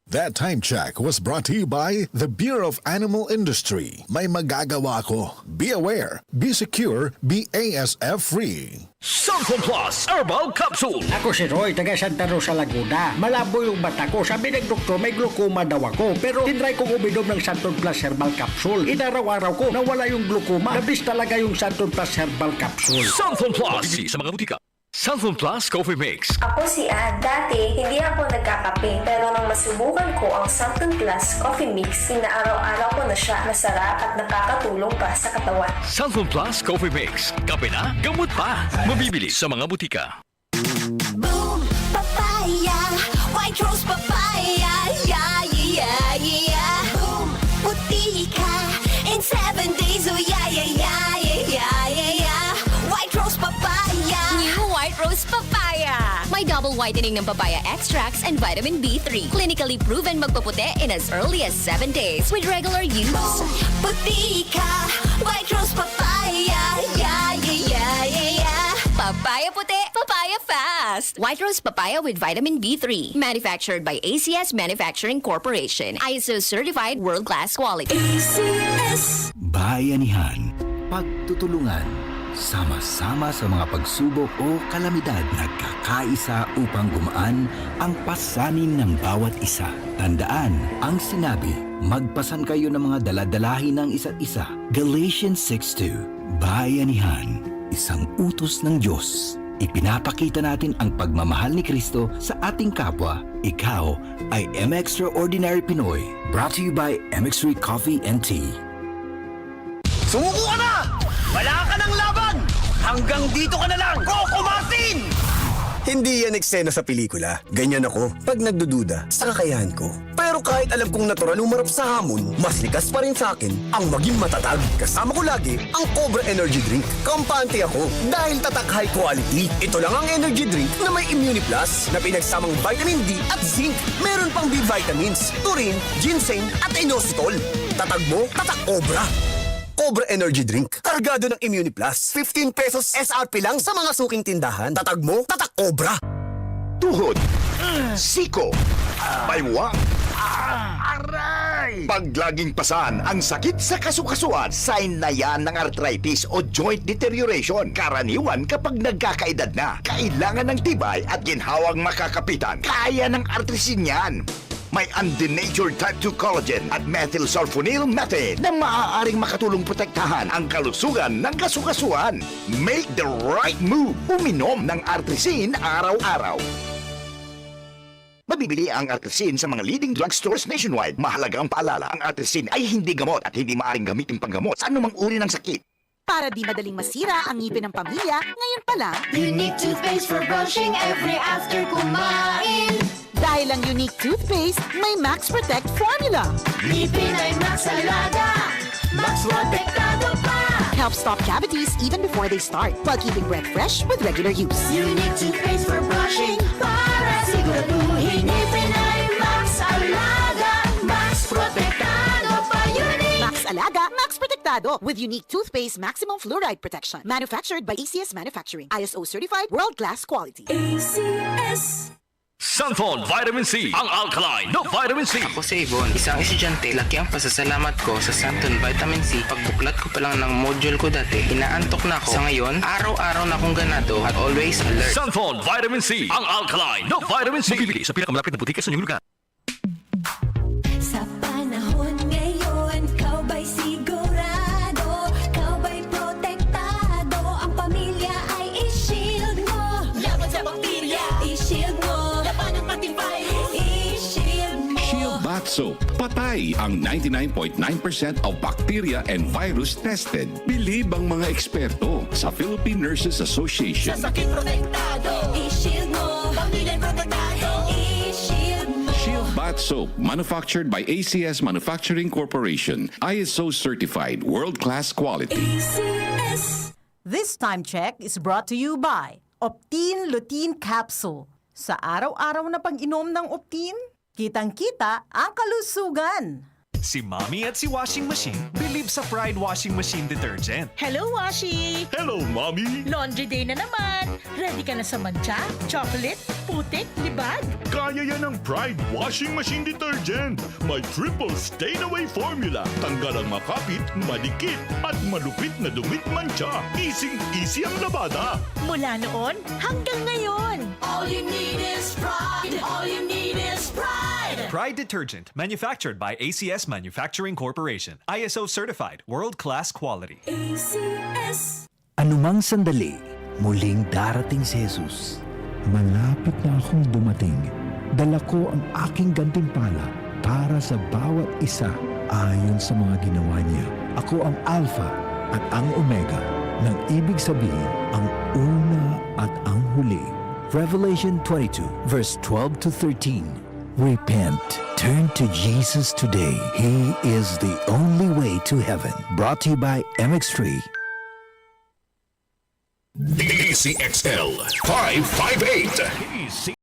That time check was brought to you by the Bureau of Animal Industry. May magagawa ko. Be aware, be secure, be ASF-free. Santon Plus Herbal Capsule. Ako si Roy, taga Santa Rosa, Laguna. Malabo yung mata ko. Sabi ng doktor, may glaucoma daw ako. Pero tinry kong uminom ng Santon Plus Herbal Capsule. Inaraw-araw ko, nawala yung glaucoma. Nabis talaga yung Santon Plus Herbal Capsule. Santon Plus. Bibili sa mga butika. Santon Plus Coffee Mix. Ako si Ann. Dati, hindi ako nagkakape. Pero nang masubukan ko ang Santon Plus Coffee Mix, inaaraw-araw ko na siya. Masarap at nakakatulong pa sa katawan. Santon Plus Coffee Mix. Kape na, gamot pa. Mabibili sa mga butika. Boom, papaya, white rose papaya, yeah, yeah, yeah. Boom, puti ka in 7 days, oh yeah, yeah, yeah, yeah, yeah, yeah. White rose papaya. New White Rose Papaya. May double whitening ng papaya extracts and vitamin B3. Clinically proven magpaputi in as early as 7 days with regular use. Boom, puti ka, white rose papaya, yeah, yeah, yeah, yeah, yeah. Papaya puti, papaya fast. White Rose Papaya with vitamin B3. Manufactured by ACS Manufacturing Corporation. ISO certified world-class quality. ACS. Bayanihan, pagtutulungan, sama-sama sa mga pagsubok o kalamidad, nagkakaisa upang gumaan ang pasanin ng bawat isa. Tandaan ang sinabi, magpasan kayo ng mga daladalahin ng isa't isa. Galatians 6:2. Bayanihan, isang utos ng Diyos. Ipinapakita natin ang pagmamahal ni Kristo sa ating kapwa. Ikaw ay M-Extraordinary Pinoy. Brought to you by M-X3 Coffee and Tea. Sumuko ka na! Wala ka ng laban! Hanggang dito ka na lang! Kukumasin! Hindi yan eksena sa pelikula. Ganyan ako pag nagdududa sa kakayahan ko. Pero kahit alam kong natural umarap sa hamon, mas likas pa rin sa akin ang maging matatag. Kasama ko lagi ang Cobra Energy Drink. Kampante ako dahil tatak high quality. Ito lang ang energy drink na may Immune Plus na pinagsamang vitamin D at zinc. Meron pang B vitamins, taurine, ginseng at inositol. Tatag mo, tatak Cobra. Cobra Energy Drink. Kargado ng Immune Plus. 15 pesos SRP lang sa mga suking tindahan. Tatag mo, tatak Cobra. Tuhod, siko, baywang, aray! Pag laging pasan ang sakit sa kasukasuan, sign na yan ng arthritis o joint deterioration. Karaniwan kapag nagkakaedad na, kailangan ng tibay at ginhawang makakapitan. Kaya ng artrisin yan. May undenatured type 2 collagen at methylsulfonyl methane na maaaring makatulong protektahan ang kalusugan ng kasukasuan. Make the right move. Uminom ng Artrisin araw-araw. Mabibili ang Artrisin sa mga leading drugstores nationwide. Mahalaga ang paalala, ang Artrisin ay hindi gamot at hindi maaaring gamitin panggamot sa anumang uri ng sakit. Para di madaling masira ang ngipin ng pamilya, ngayon pa lang, Unique toothpaste for brushing every after kumain. dahil ang unique toothpaste may Max Protect formula. Ngipin ay Max Alaga, Max Protektado pa. Helps stop cavities even before they start, while keeping breath fresh with regular use. Unique toothpaste for brushing para siguraduhin ngipin ay Max Alaga, Max Protektado pa. Unique Max Alaga, Max Protectado with unique toothpaste maximum fluoride protection. Manufactured by ACS Manufacturing. ISO certified world-class quality. ACS. Santon Vitamin C. Ang alkaline na vitamin C. Ako si Ibon, isang estudyante. Laki ang pasasalamat ko sa Santon Vitamin C. Pagbuklat ko pa lang ng module ko dati, inaantok na ako. Sa ngayon, araw-araw na akong ganado at always alert. Santon Vitamin C. Ang alkaline na vitamin C. Mabibili sa pinakamalapit na butika sa inyong lugar. Sa panahon ngayon, kau ba'y sigurado? Kau ba'y protektado? Ang pamilya ay i-shield mo. Laban sa bakterya, i-shield mo. Laban ng matibay, i-shield mo. Shield Bath Soap. Patay ang 99.9% of bacteria and virus tested. Bilib ang mga eksperto sa Philippine Nurses Association. Sa sakit protektado, i-shield mo. Pamilya protektado, i-shield mo. Shield Bath Soap, manufactured by ACS Manufacturing Corporation. ISO certified, world-class quality. ACS. This time check is brought to you by Optine Lutein Capsule. Sa araw-araw na pag-inom ng Optine, kitang-kita ang kalusugan. Si Mommy at si Washing Machine believe sa Pride Washing Machine Detergent. Hello, Washi! Hello, Mommy! Laundry day na naman! Ready ka na sa mancha, chocolate, putik, libag? Kaya yan ang Pride Washing Machine Detergent. May triple stain-away formula. Tanggal ang makapit, madikit, at malupit na dumit mancha. Easy ang labada. Mula noon hanggang ngayon. All you need is pride. All you need is pride. Pride Detergent, manufactured by ACS Manufacturing Corporation. ISO certified, world-class quality. ACS. Anumang sandali, muling darating si Jesus. Malapit na akong dumating. Dala ko ang aking gantimpala para sa bawat isa ayon sa mga ginawa niya. Ako ang Alpha at ang Omega, nang ibig sabihin ang una at ang huli. Revelation 22 verse 12 to 13. Repent. Turn to Jesus today. He is the only way to heaven. Brought to you by MX3. DCXL 558.